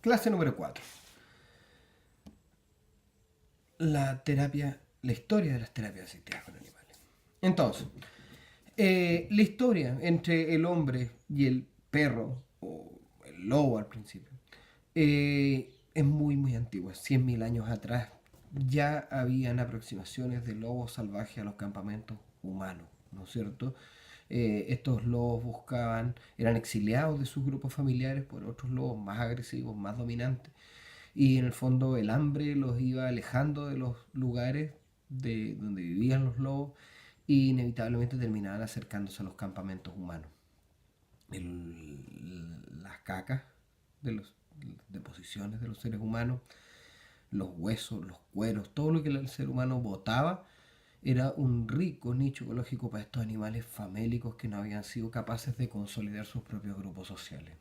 Clase número 4. La historia de las terapias asistidas con animales. Entonces, la historia entre el hombre y el perro, o el lobo al principio, es muy, muy antigua. 100.000 años atrás ya habían aproximaciones de lobos salvajes a los campamentos humanos, ¿no es cierto? Estos lobos eran exiliados de sus grupos familiares por otros lobos más agresivos, más dominantes, y en el fondo el hambre los iba alejando de los lugares de donde vivían los lobos y inevitablemente terminaban acercándose a los campamentos humanos. Las cacas de las deposiciones de los seres humanos, los huesos, los cueros, todo lo que el ser humano botaba era un rico nicho ecológico para estos animales famélicos que no habían sido capaces de consolidar sus propios grupos sociales.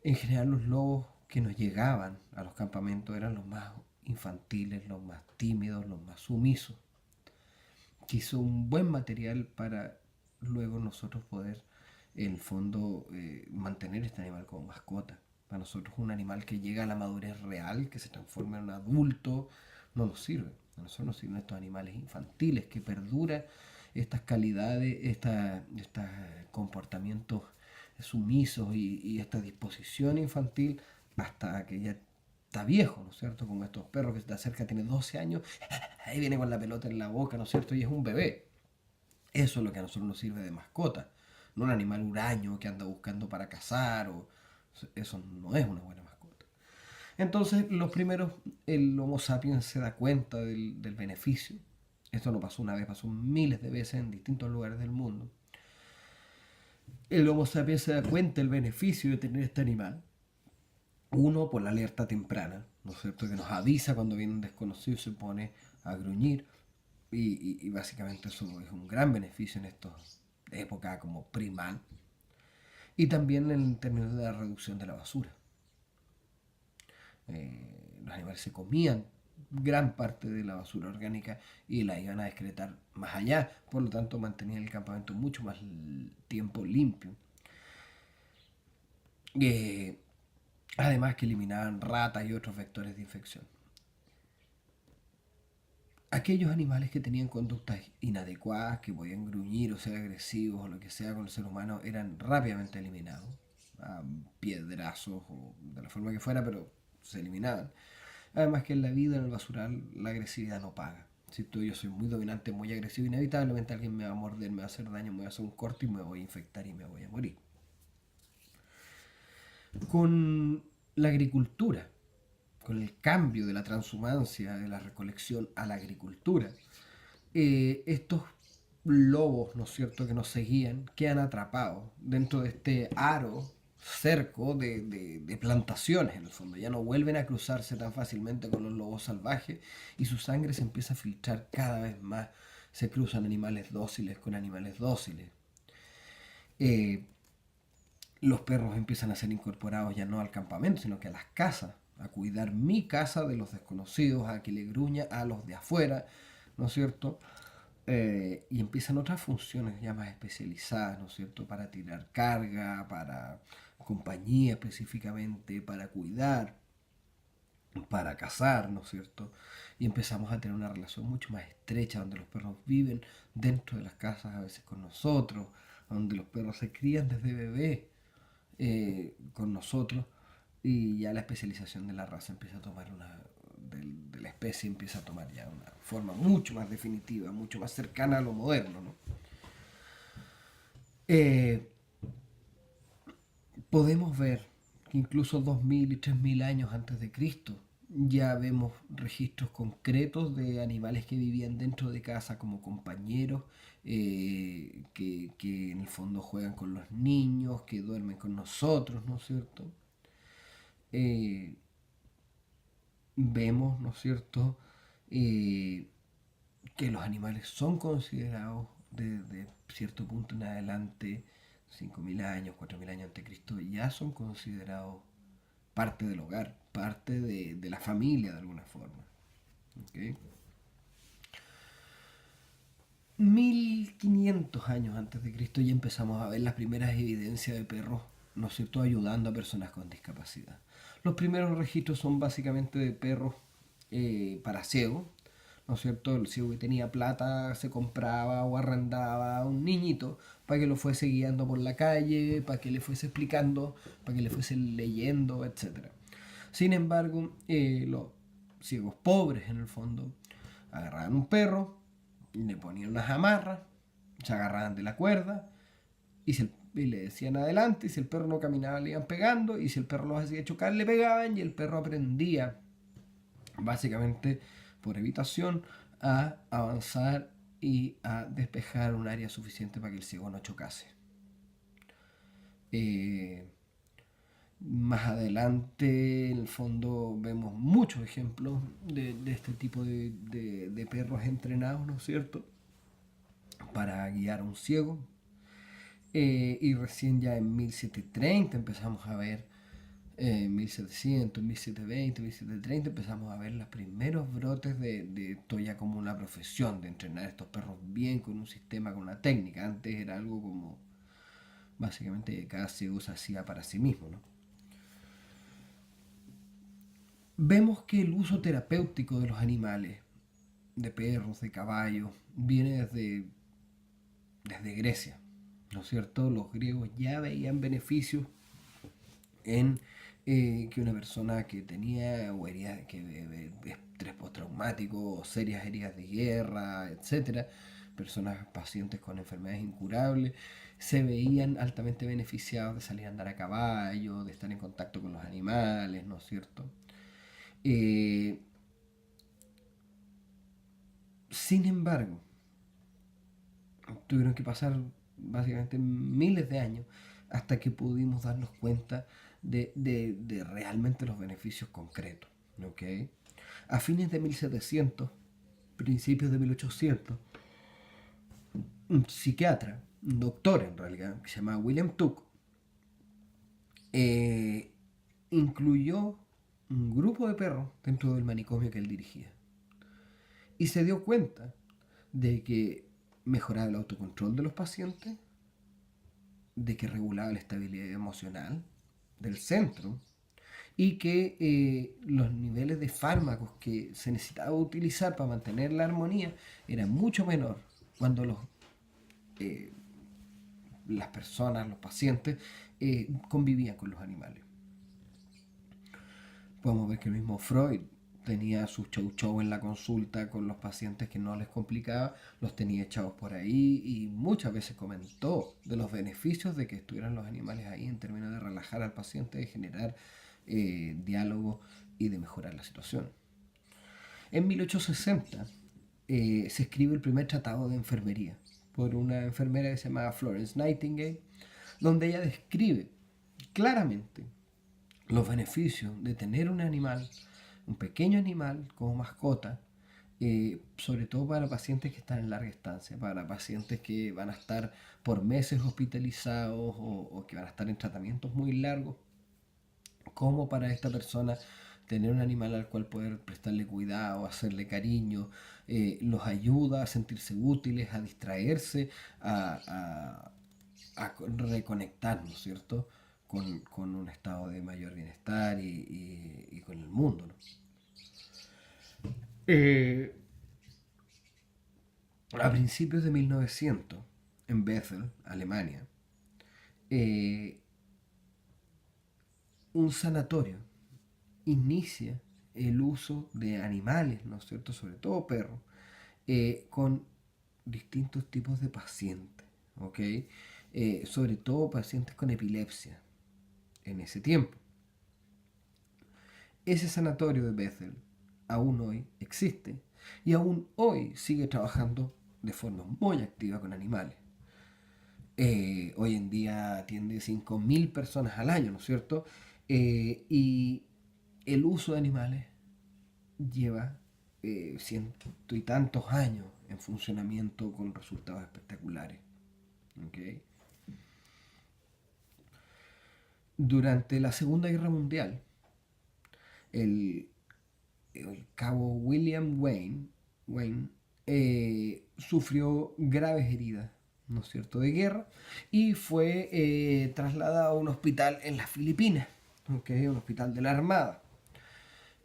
En general los lobos que nos llegaban a los campamentos eran los más infantiles, los más tímidos, los más sumisos. Quiso un buen material para luego nosotros poder, en el fondo, mantener este animal como mascota. Para nosotros un animal que llega a la madurez real, que se transforma en un adulto, no nos sirve. A nosotros nos sirven estos animales infantiles que perduran estas calidades, estos comportamientos sumisos y esta disposición infantil hasta que ya está viejo, ¿no es cierto? Como estos perros que se te acerca, tiene 12 años, ahí viene con la pelota en la boca, ¿no es cierto? Y es un bebé. Eso es lo que a nosotros nos sirve de mascota. No un animal huraño que anda buscando para cazar, o eso no es una buena mascota. Entonces, los primeros, el Homo sapiens se da cuenta del beneficio. Esto no pasó una vez, pasó miles de veces en distintos lugares del mundo. El Homo sapiens se da cuenta del beneficio de tener este animal. Uno, por la alerta temprana, ¿no es cierto? Que nos avisa cuando viene un desconocido y se pone a gruñir. Y básicamente eso es un gran beneficio en esta época como primal. Y también en términos de la reducción de la basura. Los animales se comían gran parte de la basura orgánica y la iban a excretar más allá, por lo tanto mantenían el campamento mucho más tiempo limpio. Eh, Además que eliminaban ratas y otros vectores de infección. Aquellos animales que tenían conductas inadecuadas, que podían gruñir o ser agresivos o lo que sea con el ser humano, eran rápidamente eliminados, a piedrazos o de la forma que fuera, pero se eliminaban. Además que en la vida, en el basural, la agresividad no paga. Si yo soy muy dominante, muy agresivo, inevitablemente alguien me va a morder, me va a hacer daño, me va a hacer un corte y me voy a infectar y me voy a morir. Con la agricultura, con el cambio de la transhumancia, de la recolección a la agricultura, estos lobos, ¿no es cierto?, que nos seguían, quedan atrapados dentro de este aro, cerco de plantaciones, en el fondo. Ya no vuelven a cruzarse tan fácilmente con los lobos salvajes y su sangre se empieza a filtrar cada vez más. Se cruzan animales dóciles con animales dóciles. Eh, los perros empiezan a ser incorporados ya no al campamento, sino que a las casas, a cuidar mi casa de los desconocidos, a que le gruña a los de afuera, ¿no es cierto? Y empiezan otras funciones ya más especializadas, ¿no es cierto? Para tirar carga, para compañía específicamente, para cuidar, para cazar, ¿no es cierto? Y empezamos a tener una relación mucho más estrecha, donde los perros viven dentro de las casas a veces con nosotros, donde los perros se crían desde bebés con nosotros, y ya la especialización de la raza empieza a tomar de la especie empieza a tomar ya una forma mucho más definitiva, mucho más cercana a lo moderno, ¿no? Eh, Podemos ver que incluso 2000 y 3000 años antes de Cristo ya vemos registros concretos de animales que vivían dentro de casa como compañeros, que en el fondo juegan con los niños, que duermen con nosotros, ¿no es cierto? Eh, Vemos, ¿no es cierto?, eh, que los animales son considerados desde cierto punto en adelante, 5.000 años, 4.000 años antes de Cristo, ya son considerados parte del hogar, parte de la familia de alguna forma. ¿Okay? 1500 años antes de Cristo ya empezamos a ver las primeras evidencias de perros ¿no es cierto?, ayudando a personas con discapacidad. Los primeros registros son básicamente de perros para ciegos, ¿no es cierto? El ciego que tenía plata se compraba o arrendaba a un niñito para que lo fuese guiando por la calle, para que le fuese explicando, para que le fuese leyendo, etcétera. Sin embargo, los ciegos pobres, en el fondo, agarraban un perro, le ponían unas amarras, se agarraban de la cuerda y le decían adelante, y si el perro no caminaba le iban pegando, y si el perro los hacía chocar le pegaban, y el perro aprendía, básicamente por evitación, a avanzar y a despejar un área suficiente para que el ciego no chocase. Eh, Más adelante, en el fondo, vemos muchos ejemplos de este tipo de perros entrenados, ¿no es cierto?, para guiar a un ciego. Y recién ya en 1730 empezamos a ver, 1700, 1720, 1730 empezamos a ver los primeros brotes de esto ya como una profesión, de entrenar estos perros bien con un sistema, con una técnica. Antes era algo como, básicamente, cada ciego se hacía para sí mismo, ¿no? Vemos que el uso terapéutico de los animales, de perros, de caballos, viene desde Grecia, ¿no es cierto? Los griegos ya veían beneficios en que una persona que tenía o heridas, estrés postraumático, o serias heridas de guerra, etcétera, personas pacientes con enfermedades incurables, se veían altamente beneficiados de salir a andar a caballo, de estar en contacto con los animales, ¿no es cierto? Eh, Sin embargo, tuvieron que pasar básicamente miles de años hasta que pudimos darnos cuenta de realmente los beneficios concretos. ¿Okay? A fines de 1700, principios de 1800, un psiquiatra, un doctor en realidad, que se llamaba William Tuck, eh, incluyó un grupo de perros dentro del manicomio que él dirigía. Y se dio cuenta de que mejoraba el autocontrol de los pacientes, de que regulaba la estabilidad emocional del centro y que los niveles de fármacos que se necesitaba utilizar para mantener la armonía eran mucho menor cuando eh, las personas, los pacientes, convivían con los animales. Podemos ver que el mismo Freud tenía su show en la consulta con los pacientes que no les complicaba, los tenía echados por ahí y muchas veces comentó de los beneficios de que estuvieran los animales ahí en términos de relajar al paciente, de generar diálogo y de mejorar la situación. En 1860 se escribe el primer tratado de enfermería por una enfermera que se llamaba Florence Nightingale, donde ella describe claramente los beneficios de tener un animal, un pequeño animal como mascota, sobre todo para pacientes que están en larga estancia, para pacientes que van a estar por meses hospitalizados o que van a estar en tratamientos muy largos, como para esta persona tener un animal al cual poder prestarle cuidado, hacerle cariño, los ayuda a sentirse útiles, a distraerse, a reconectar, ¿no es cierto?, con un estado de mayor bienestar y con el mundo, ¿no? Eh, a principios de 1900, en Bethel, Alemania, eh, un sanatorio inicia el uso de animales, ¿no es cierto?, sobre todo perros, con distintos tipos de pacientes, ¿ok? Sobre todo pacientes con epilepsia en ese tiempo. Ese sanatorio de Bethel aún hoy existe y aún hoy sigue trabajando de forma muy activa con animales. Hoy en día atiende 5.000 personas al año, ¿no es cierto? Y el uso de animales lleva ciento y tantos años en funcionamiento con resultados espectaculares. ¿Okay? Durante la Segunda Guerra Mundial, el, el cabo William Wayne sufrió graves heridas, ¿no es cierto?, de guerra, y fue trasladado a un hospital en las Filipinas, ¿okay? Un hospital de la Armada.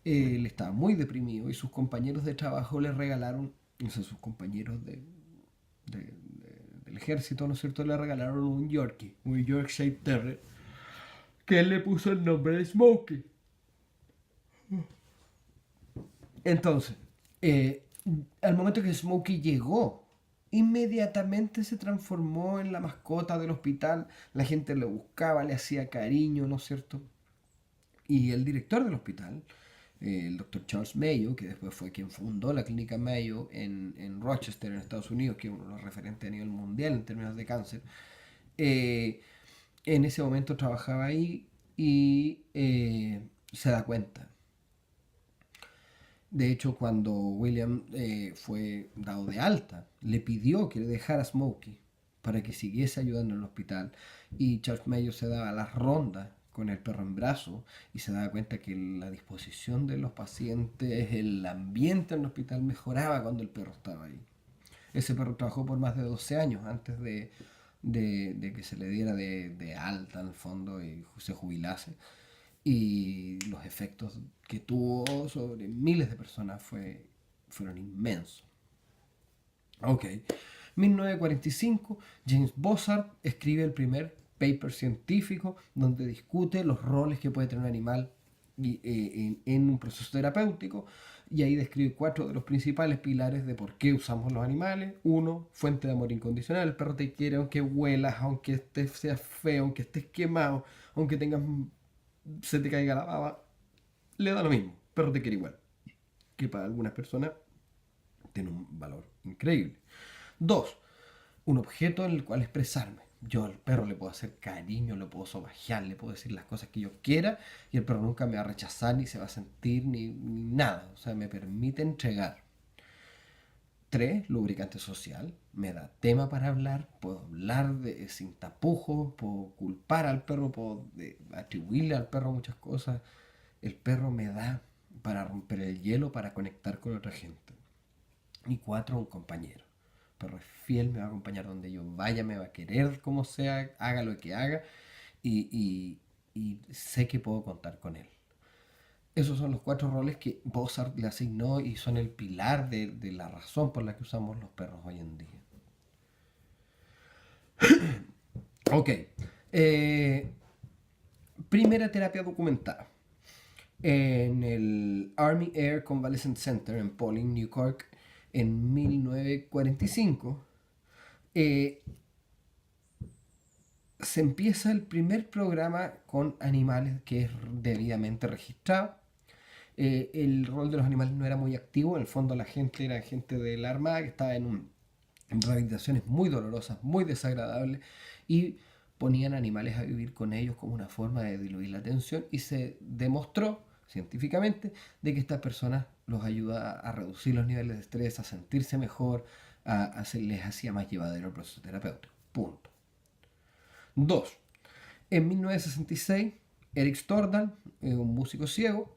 Él estaba muy deprimido y sus compañeros de trabajo le regalaron, o sea, sus compañeros del ejército, ¿no es cierto?, le regalaron un Yorkie, un Yorkshire Terrier, que él le puso el nombre de Smokey. Entonces, eh, al momento que Smokey llegó, inmediatamente se transformó en la mascota del hospital. La gente lo buscaba, le hacía cariño, ¿no es cierto? Y el director del hospital, el doctor Charles Mayo, que después fue quien fundó la clínica Mayo en Rochester, en Estados Unidos, que es uno de los referentes a nivel mundial en términos de cáncer, eh, en ese momento trabajaba ahí y se da cuenta. De hecho, cuando William fue dado de alta, le pidió que le dejara Smokey para que siguiese ayudando en el hospital. Y Charles Mayo se daba las rondas con el perro en brazo y se daba cuenta que la disposición de los pacientes, el ambiente en el hospital mejoraba cuando el perro estaba ahí. Ese perro trabajó por más de 12 años antes de que se le diera de alta en el fondo y se jubilase. Y los efectos que tuvo sobre miles de personas fueron inmensos. Ok. 1945, James Bossart escribe el primer paper científico donde discute los roles que puede tener un animal en un proceso terapéutico, y ahí describe 4 de los principales pilares de por qué usamos los animales. 1, fuente de amor incondicional. El perro te quiere aunque huelas, aunque seas feo, aunque estés quemado, aunque tengas se te caiga la baba, le da lo mismo. El perro te quiere igual. Que para algunas personas tiene un valor increíble. 2, un objeto en el cual expresarme. Yo al perro le puedo hacer cariño, le puedo sobajear, le puedo decir las cosas que yo quiera y el perro nunca me va a rechazar, ni se va a sentir, ni nada. O sea, me permite entregar. 3, lubricante social. Me da tema para hablar, puedo hablar sin tapujos, puedo culpar al perro, puedo atribuirle al perro muchas cosas. El perro me da para romper el hielo, para conectar con otra gente. Y 4, un compañero. El perro es fiel, me va a acompañar donde yo vaya, me va a querer como sea, haga lo que haga, y sé que puedo contar con él. Esos son los 4 roles que Bossart le asignó y son el pilar de la razón por la que usamos los perros hoy en día. Ok. Primera terapia documentada. En el Army Air Convalescent Center en Pawling, New York, en 1945, se empieza el primer programa con animales que es debidamente registrado. El rol de los animales no era muy activo, en el fondo la gente era gente de la Armada que estaba en rehabilitaciones muy dolorosas, muy desagradables, y ponían animales a vivir con ellos como una forma de diluir la tensión, y se demostró científicamente de que estas personas los ayuda a reducir los niveles de estrés, a sentirse mejor, les hacía más llevadero el proceso terapéutico. Punto. 2. En 1966, Eric Stordal, un músico ciego,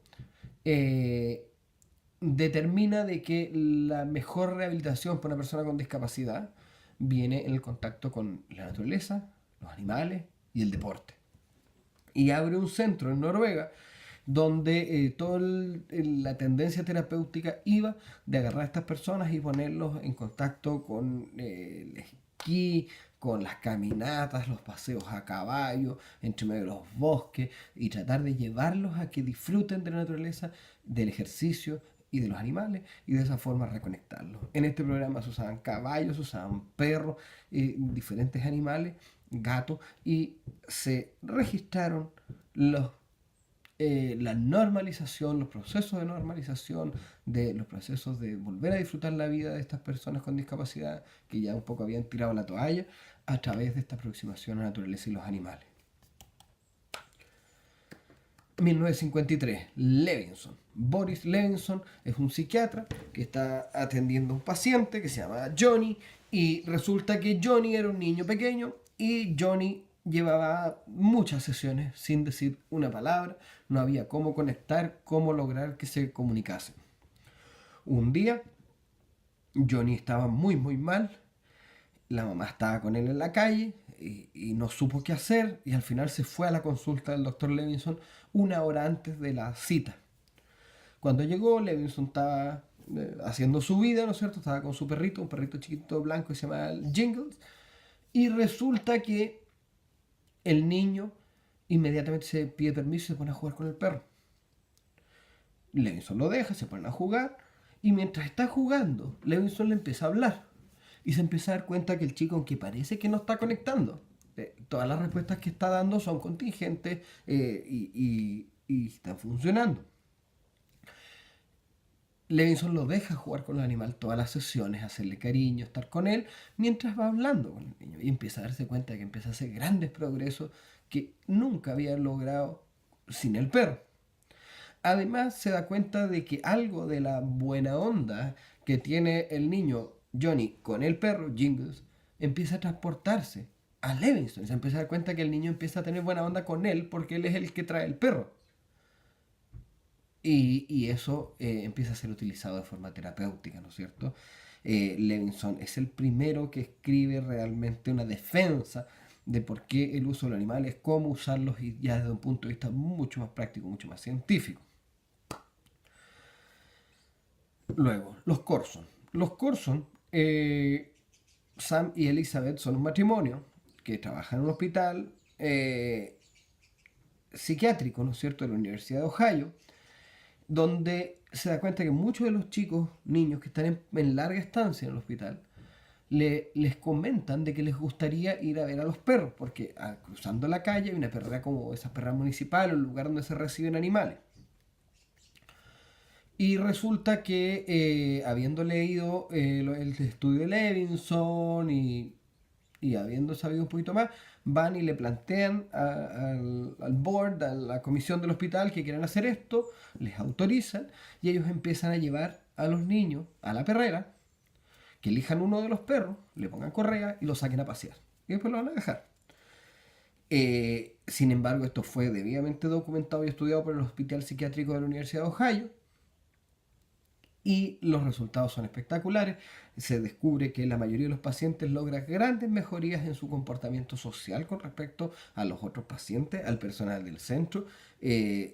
determina de que la mejor rehabilitación para una persona con discapacidad viene en el contacto con la naturaleza, los animales y el deporte. Y abre un centro en Noruega donde toda la tendencia terapéutica iba de agarrar a estas personas y ponerlos en contacto con el esquí, con las caminatas, los paseos a caballo, entre medio de los bosques, y tratar de llevarlos a que disfruten de la naturaleza, del ejercicio y de los animales, y de esa forma reconectarlos. En este programa se usaban caballos, se usaban perros, diferentes animales, gatos, y se registraron la normalización, los procesos de normalización, de los procesos de volver a disfrutar la vida de estas personas con discapacidad que ya un poco habían tirado la toalla, a través de esta aproximación a la naturaleza y los animales. 1953, Levinson. Boris Levinson es un psiquiatra que está atendiendo a un paciente que se llama Johnny, y resulta que Johnny era un niño pequeño y Johnny llevaba muchas sesiones sin decir una palabra, no había cómo conectar, cómo lograr que se comunicasen. Un día Johnny estaba muy mal La mamá estaba con él en la calle y no supo qué hacer y al final se fue a la consulta del doctor Levinson una hora antes de la cita. Cuando llegó, Levinson estaba haciendo su vida, ¿no es cierto? Estaba con su perrito, un perrito chiquito blanco que se llama Jingles, y resulta que el niño inmediatamente se pide permiso y se pone a jugar con el perro. Levinson lo deja, se ponen a jugar, y mientras está jugando, Levinson le empieza a hablar. Y se empieza a dar cuenta que el chico, aunque parece que no está conectando, todas las respuestas que está dando son contingentes y están funcionando. Levinson lo deja jugar con el animal todas las sesiones, hacerle cariño, estar con él, mientras va hablando con el niño. Y empieza a darse cuenta de que empieza a hacer grandes progresos que nunca había logrado sin el perro. Además, se da cuenta de que algo de la buena onda que tiene el niño Johnny con el perro Jingles empieza a transportarse a Levinson. Se empieza a dar cuenta que el niño empieza a tener buena onda con él porque él es el que trae el perro. Y eso empieza a ser utilizado de forma terapéutica, ¿no es cierto? Levinson es el primero que escribe realmente una defensa de por qué el uso de los animales, cómo usarlos y ya desde un punto de vista mucho más práctico, mucho más científico. Luego, los Corson. Los Corson, Sam y Elizabeth son un matrimonio que trabaja en un hospital psiquiátrico, ¿no es cierto?, de la Universidad de Ohio, donde se da cuenta que muchos de los chicos, niños que están en larga estancia en el hospital, les comentan de que les gustaría ir a ver a los perros, porque cruzando la calle hay una perrera como esas perras municipales, un lugar donde se reciben animales. Y resulta que habiendo leído el estudio de Levinson y habiendo sabido un poquito más, van y le plantean al board, a la comisión del hospital que quieren hacer esto, les autorizan y ellos empiezan a llevar a los niños a la perrera, que elijan uno de los perros, le pongan correa y lo saquen a pasear. Y después lo van a dejar. Sin embargo, esto fue debidamente documentado y estudiado por el Hospital Psiquiátrico de la Universidad de Ohio y los resultados son espectaculares. Se descubre que la mayoría de los pacientes logra grandes mejorías en su comportamiento social con respecto a los otros pacientes, al personal del centro,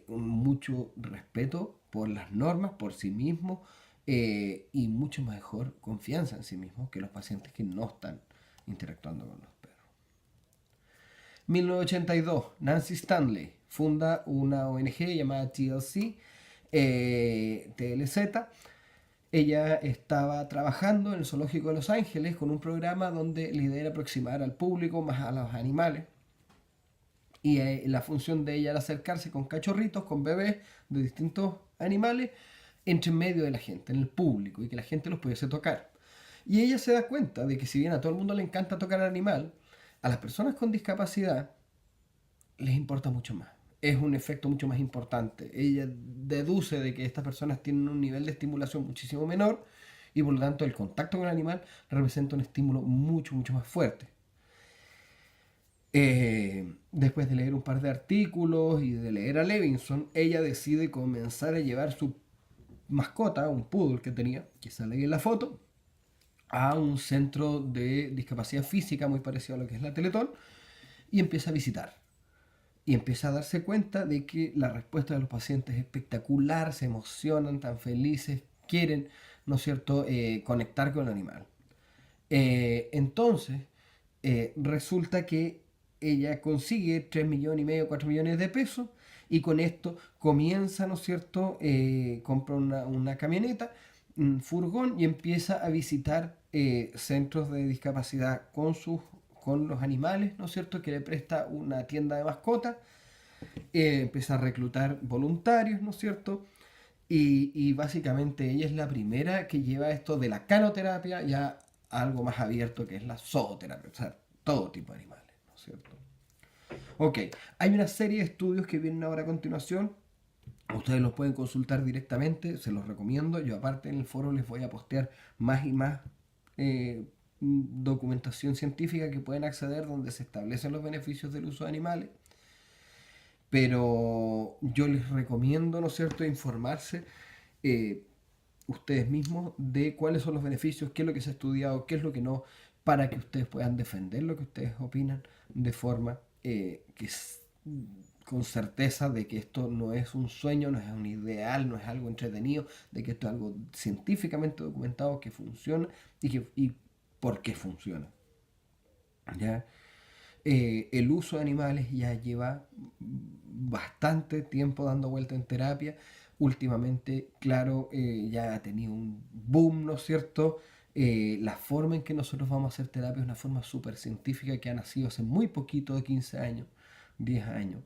mucho respeto por las normas, por sí mismos y mucho mejor confianza en sí mismos que los pacientes que no están interactuando con los perros. 1982, Nancy Stanley funda una ONG llamada TLC, TLZ. Ella estaba trabajando en el Zoológico de Los Ángeles con un programa donde la idea era aproximar al público más a los animales. Y la función de ella era acercarse con cachorritos, con bebés de distintos animales, entre medio de la gente, en el público, y que la gente los pudiese tocar. Y ella se da cuenta de que si bien a todo el mundo le encanta tocar al animal, a las personas con discapacidad les importa mucho más. Es un efecto mucho más importante. Ella deduce de que estas personas tienen un nivel de estimulación muchísimo menor y por lo tanto el contacto con el animal representa un estímulo mucho, mucho más fuerte. Después de leer un par de artículos y de leer a Levinson, ella decide comenzar a llevar su mascota, un poodle que tenía, que sale ahí en la foto, a un centro de discapacidad física muy parecido a lo que es la Teletón y empieza a visitar. Y empieza a darse cuenta de que la respuesta de los pacientes es espectacular, se emocionan, tan felices, quieren, ¿no es cierto?, conectar con el animal. Entonces, resulta que ella consigue 3 millones y medio, 4 millones de pesos y con esto comienza, ¿no es cierto?, compra una camioneta, un furgón y empieza a visitar centros de discapacidad con los animales, ¿no es cierto?, que le presta una tienda de mascotas, empieza a reclutar voluntarios, ¿no es cierto?, y básicamente ella es la primera que lleva esto de la canoterapia ya a algo más abierto que es la zooterapia, o sea, todo tipo de animales, ¿no es cierto? Ok, hay una serie de estudios que vienen ahora a continuación. Ustedes los pueden consultar directamente, se los recomiendo. Yo aparte en el foro les voy a postear más y más documentación científica que pueden acceder donde se establecen los beneficios del uso de animales. Pero yo les recomiendo, ¿no es cierto?, informarse ustedes mismos de cuáles son los beneficios, qué es lo que se ha estudiado, qué es lo que no, para que ustedes puedan defender lo que ustedes opinan de forma con certeza de que esto no es un sueño, no es un ideal, no es algo entretenido, de que esto es algo científicamente documentado que funciona y por qué funciona. ¿Ya? El uso de animales ya lleva bastante tiempo dando vuelta en terapia. Últimamente, claro, ya ha tenido un boom, ¿no es cierto? La forma en que nosotros vamos a hacer terapia es una forma súper científica que ha nacido hace muy poquito, de 15 años, 10 años,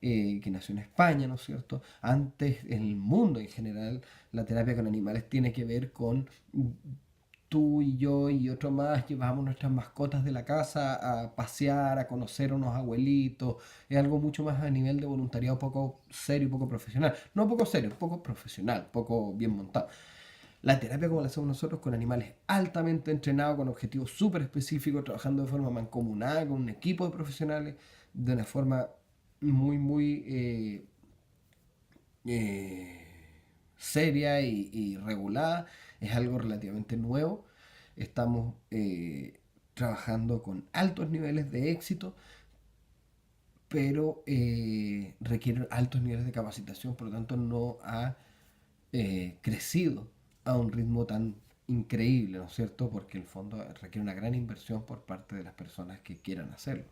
que nació en España, ¿no es cierto? Antes, en el mundo en general, la terapia con animales tiene que ver con tú y yo y otro más llevamos nuestras mascotas de la casa a pasear, a conocer a unos abuelitos. Es algo mucho más a nivel de voluntariado, poco serio y poco profesional. No poco serio, poco profesional, poco bien montado. La terapia como la hacemos nosotros con animales altamente entrenados, con objetivos súper específicos, trabajando de forma mancomunada con un equipo de profesionales, de una forma muy eh, seria y regulada, es algo relativamente nuevo. Estamos trabajando con altos niveles de éxito, pero requiere altos niveles de capacitación, por lo tanto no ha crecido a un ritmo tan increíble, ¿no es cierto? Porque en el fondo requiere una gran inversión por parte de las personas que quieran hacerlo.